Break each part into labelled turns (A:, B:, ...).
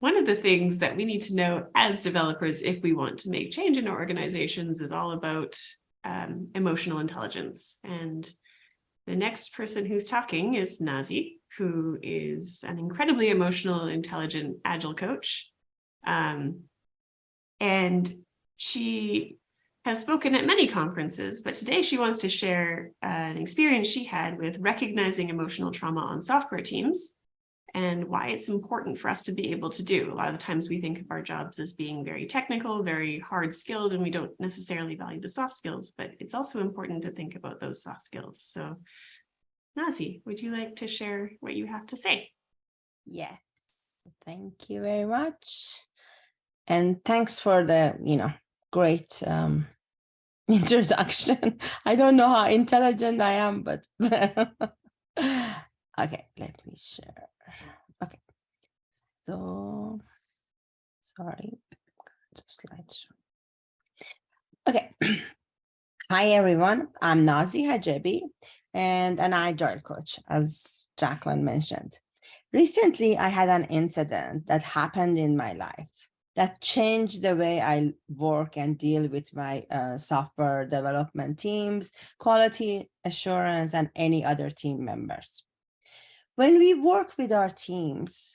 A: one of the things that we need to know as developers, if we want to make change in our organizations, is all about emotional intelligence. And the next person who's talking is Nazee, who is an incredibly emotional, intelligent, agile coach. And she has spoken at many conferences, but today she wants to share an experience she had with recognizing emotional trauma on software teams and why it's important for us to be able to do. A lot of the times we think of our jobs as being very technical, very hard skilled, and we don't necessarily value the soft skills, but it's also important to think about those soft skills. So Nazee, would you like to share what you have to say?
B: Yes, thank you very much. And thanks for the, great introduction. I don't know how intelligent I am, but okay, let me share. Okay, so sorry, slideshow. Okay, hi everyone. I'm Nazee Hajebi and an agile coach, as Jacqueline mentioned. Recently, I had an incident that happened in my life that changed the way I work and deal with my software development teams, quality assurance, and any other team members. When we work with our teams,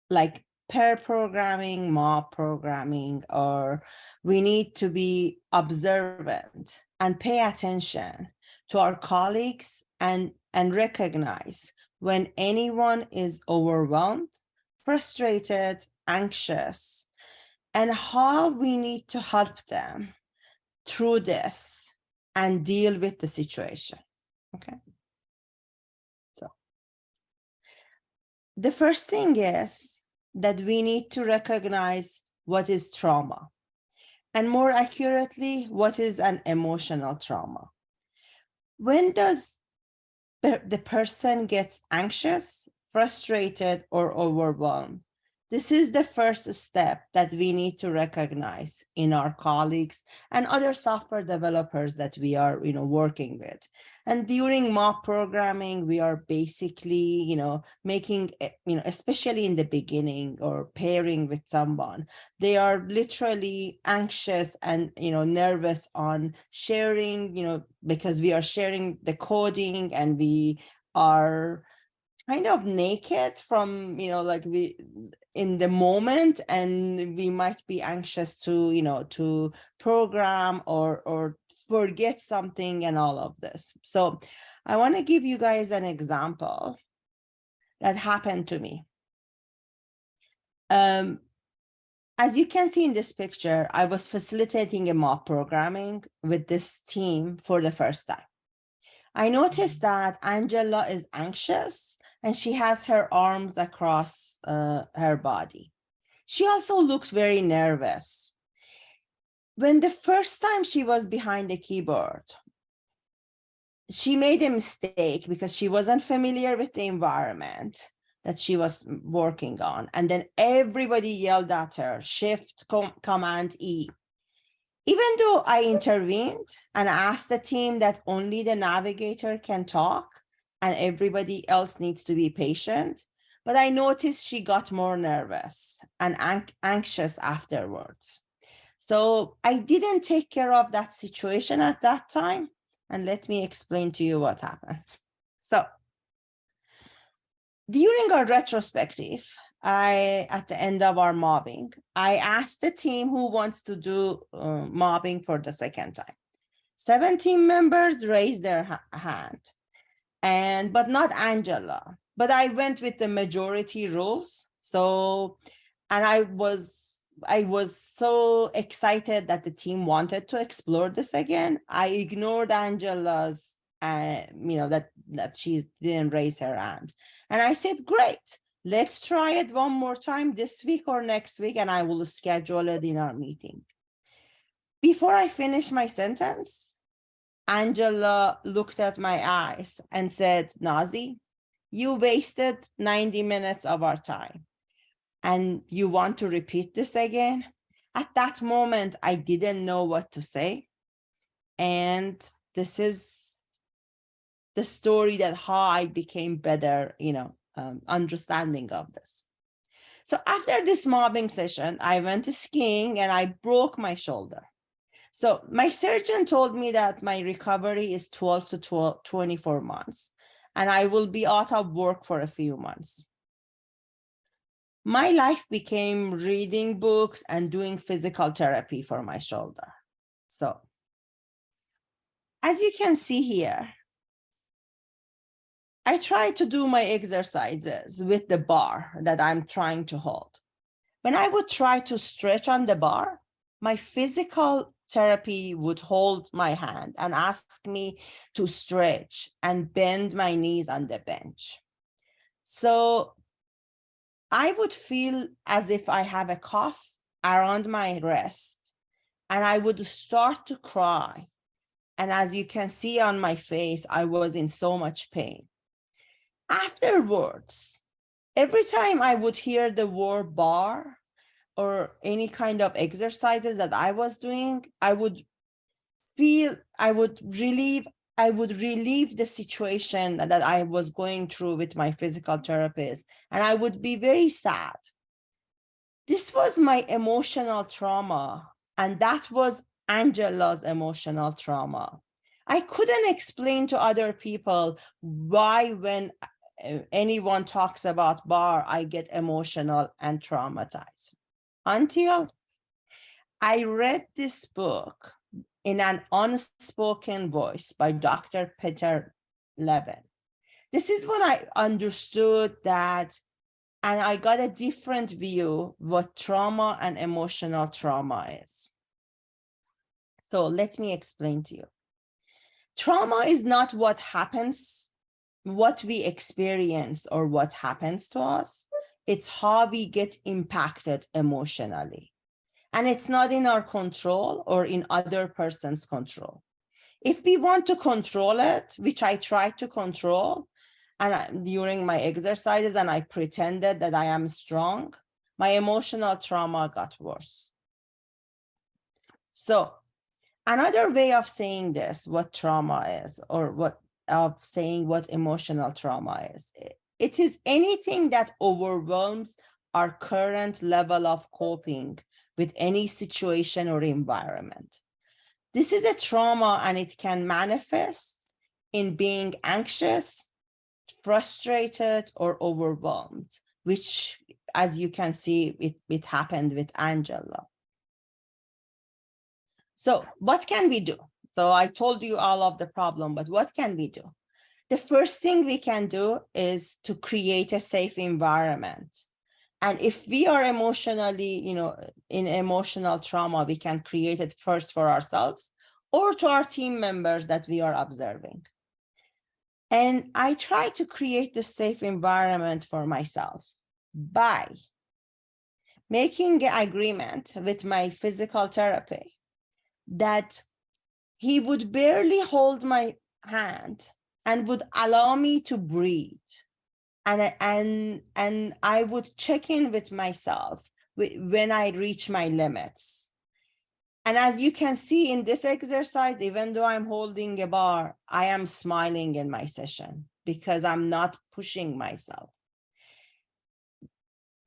B: like pair programming, mob programming, or we need to be observant and pay attention to our colleagues and recognize when anyone is overwhelmed, frustrated, anxious, and how we need to help them through this and deal with the situation. Okay. So the first thing is that we need to recognize what is trauma, and more accurately, what is an emotional trauma. When does the person gets anxious, frustrated, or overwhelmed? This is the first step that we need to recognize in our colleagues and other software developers that we are, working with. And during mock programming, we are basically, making, especially in the beginning or pairing with someone, they are literally anxious and, nervous on sharing, because we are sharing the coding and we are kind of naked from, we in the moment, and we might be anxious to, to program or forget something and all of this. So I want to give you guys an example that happened to me. As you can see in this picture, I was facilitating a mock programming with this team for the first time. I noticed that Angela is anxious and she has her arms across her body. She also looked very nervous. When the first time she was behind the keyboard, she made a mistake because she wasn't familiar with the environment that she was working on. And then everybody yelled at her, Shift, Command E. Even though I intervened and asked the team that only the navigator can talk and everybody else needs to be patient, but I noticed she got more nervous and anxious afterwards. So I didn't take care of that situation at that time. And let me explain to you what happened. So during our retrospective, at the end of our mobbing, I asked the team who wants to do mobbing for the second time. 7 team members raised their hand, but not Angela. But I went with the majority rules. So, and I was so excited that the team wanted to explore this again. I ignored Angela's, that she didn't raise her hand. And I said, great, let's try it one more time this week or next week, and I will schedule it in our meeting. Before I finish my sentence, Angela looked at my eyes and said, Nazee, you wasted 90 minutes of our time. And you want to repeat this again? At that moment, I didn't know what to say. And this is the story that how I became better, understanding of this. So after this mobbing session, I went skiing and I broke my shoulder. So my surgeon told me that my recovery is 12 to 24 months, and I will be out of work for a few months. My life became reading books and doing physical therapy for my shoulder. So as you can see here, I try to do my exercises with the bar that I'm trying to hold. When I would try to stretch on the bar, my physical therapy would hold my hand and ask me to stretch and bend my knees on the bench. So I would feel as if I have a cuff around my wrist, and I would start to cry. And as you can see on my face, I was in so much pain. Afterwards, every time I would hear the word bar or any kind of exercises that I was doing, I would relieve the situation that I was going through with my physical therapist, and I would be very sad. This was my emotional trauma, and that was Angela's emotional trauma. I couldn't explain to other people why when anyone talks about bar, I get emotional and traumatized. Until I read this book in an unspoken voice by Dr. Peter Levin. This is when I understood that, and I got a different view what trauma and emotional trauma is. So let me explain to you. Trauma is not what happens, what we experience or what happens to us. It's how we get impacted emotionally. And it's not in our control or in other person's control. If we want to control it, which I try to control, and during my exercises, and I pretended that I am strong, my emotional trauma got worse. So another way of saying this, what trauma is, or what emotional trauma is, it is anything that overwhelms our current level of coping with any situation or environment. This is a trauma, and it can manifest in being anxious, frustrated, or overwhelmed, which, as you can see, it happened with Angela. So what can we do? So I told you all of the problem, but what can we do? The first thing we can do is to create a safe environment. And if we are emotionally, in emotional trauma, we can create it first for ourselves or to our team members that we are observing. And I try to create the safe environment for myself by making an agreement with my physical therapist that he would barely hold my hand and would allow me to breathe. And I would check in with myself when I reach my limits. And as you can see in this exercise, even though I'm holding a bar, I am smiling in my session because I'm not pushing myself.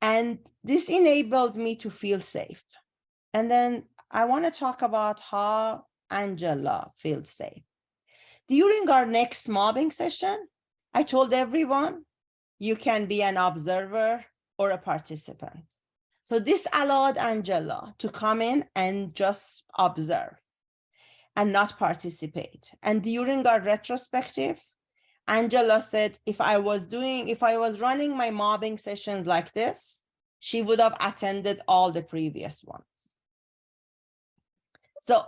B: And this enabled me to feel safe. And then I want to talk about how Angela feels safe. During our next mobbing session, I told everyone, you can be an observer or a participant. So this allowed Angela to come in and just observe and not participate. And during our retrospective, Angela said, if I was running my mobbing sessions like this, she would have attended all the previous ones. So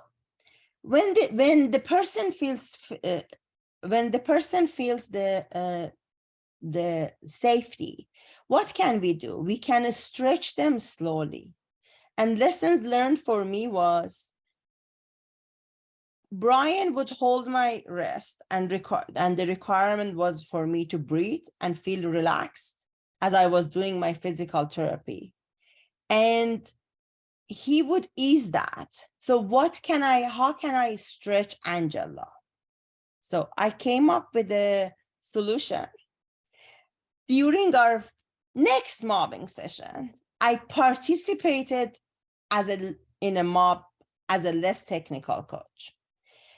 B: when the person feels the safety, what can we do? We can stretch them slowly. And lessons learned for me was Brian would hold my wrist, and the requirement was for me to breathe and feel relaxed as I was doing my physical therapy. And he would ease that. So how can I stretch Angela? So I came up with a solution. During our next mobbing session, I participated in a mob as a less technical coach.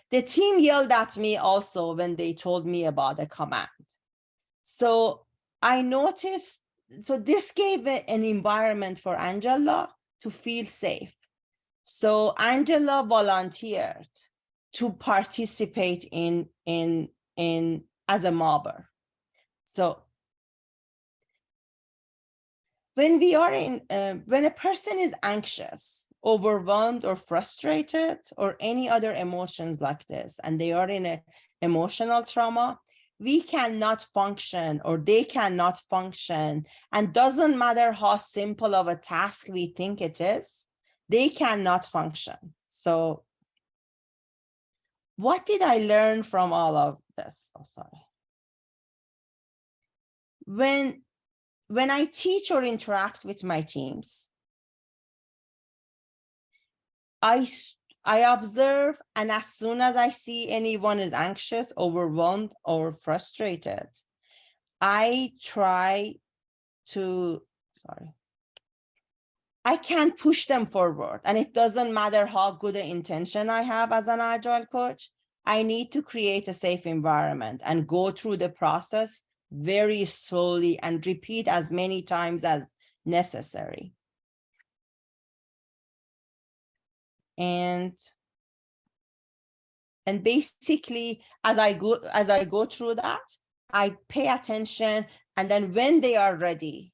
B: The team yelled at me also when they told me about a command. So I noticed, so this gave an environment for Angela to feel safe. So Angela volunteered to participate in as a mobber. So when we are when a person is anxious, overwhelmed, or frustrated, or any other emotions like this, and they are in an emotional trauma, we cannot function, or they cannot function, and doesn't matter how simple of a task we think it is, they cannot function. So what did I learn from all of this? Oh, sorry. When I teach or interact with my teams, I observe, and as soon as I see anyone is anxious, overwhelmed, or frustrated, I try to, I can't push them forward. And it doesn't matter how good an intention I have as an agile coach, I need to create a safe environment and go through the process very slowly and repeat as many times as necessary. And basically, as I go through that, I pay attention, and then when they are ready,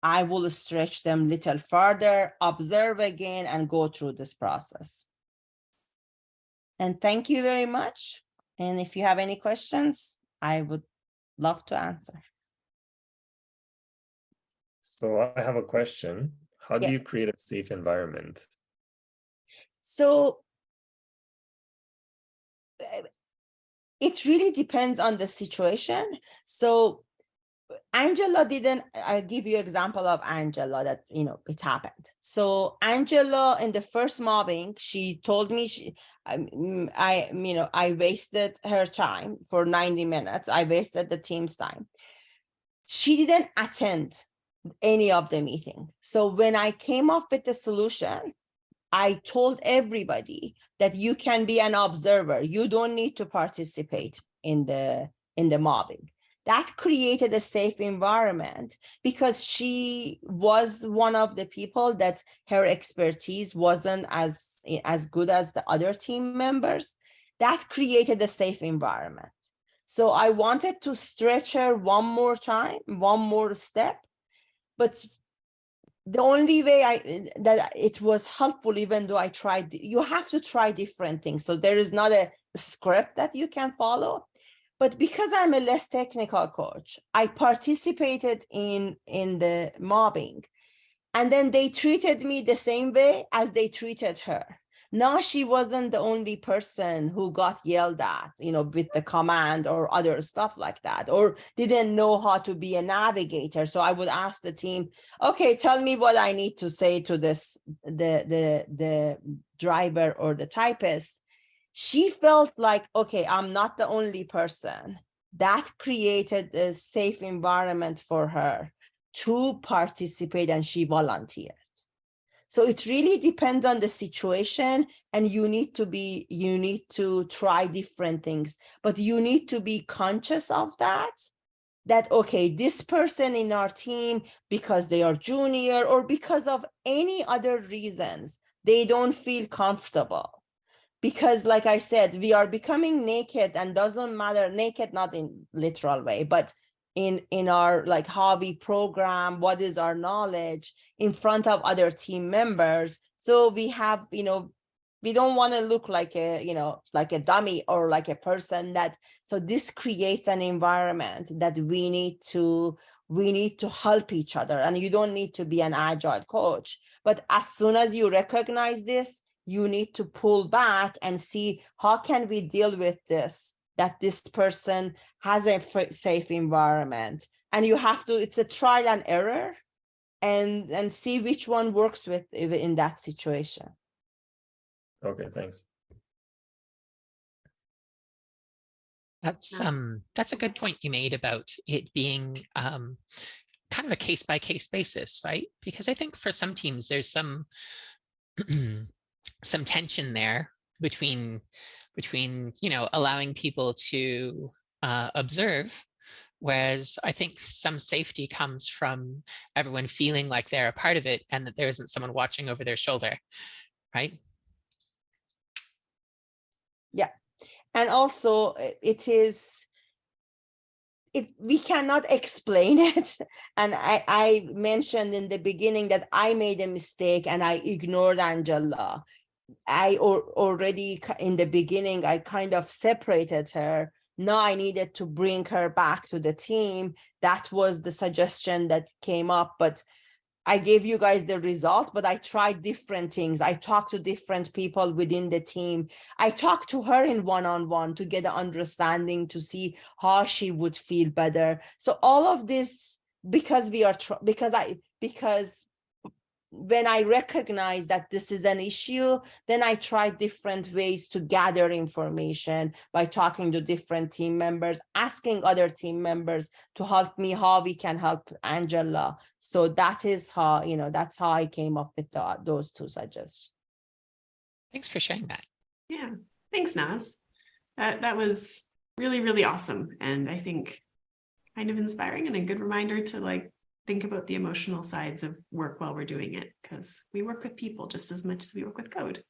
B: I will stretch them a little further, observe again, and go through this process. And thank you very much. And if you have any questions, I would love to answer.
C: So I have a question. How do
B: Yeah.
C: you create a safe environment?
B: So it really depends on the situation. So Angela didn't, I give you example of Angela that, it happened. So Angela, in the first mobbing, she told me I wasted her time for 90 minutes. I wasted the team's time. She didn't attend any of the meeting. So when I came up with the solution, I told everybody that you can be an observer. You don't need to participate in the mobbing. That created a safe environment because she was one of the people that her expertise wasn't as good as the other team members. That created a safe environment. So I wanted to stretch her one more time, one more step, but the only way that it was helpful, even though I tried, you have to try different things. So there is not a script that you can follow. But because I'm a less technical coach, I participated in the mobbing. And then they treated me the same way as they treated her. Now she wasn't the only person who got yelled at, with the command or other stuff like that, or didn't know how to be a navigator. So I would ask the team, okay, tell me what I need to say to this, the driver or the typist. She felt like, okay, I'm not the only person. That created a safe environment for her to participate, and she volunteered. So it really depends on the situation, and you need to try different things, but you need to be conscious of that, okay, this person in our team, because they are junior or because of any other reasons, they don't feel comfortable. Because like I said, we are becoming naked, and doesn't matter, naked, not in literal way, but in our like how we program, what is our knowledge in front of other team members. So we have, we don't want to look like like a dummy or like a person that, so this creates an environment that we need to help each other. And you don't need to be an agile coach, but as soon as you recognize this, you need to pull back and see how can we deal with this, that this person has a safe environment. And you have to, it's a trial and error, and see which one works with in that situation.
C: Okay, thanks.
D: That's a good point you made about it being kind kind of a case-by-case basis, right? Because I think for some teams, there's some some tension there between allowing people to observe, whereas I think some safety comes from everyone feeling like they're a part of it and that there isn't someone watching over their shoulder, right?
B: Yeah. And also we cannot explain it. And I mentioned in the beginning that I made a mistake and I ignored Angela. Already in the beginning, I kind of separated her. Now I needed to bring her back to the team. That was the suggestion that came up, but I gave you guys the result, but I tried different things. I talked to different people within the team. I talked to her in one-on-one to get an understanding, to see how she would feel better. So all of this, because when I recognize that this is an issue, then I try different ways to gather information by talking to different team members, asking other team members to help me, how we can help Angela. So that is how, that's how I came up with those two suggestions.
D: Thanks for sharing that.
A: Yeah, thanks, Naz. That was really, really awesome. And I think kind of inspiring and a good reminder to think about the emotional sides of work while we're doing it, because we work with people just as much as we work with code.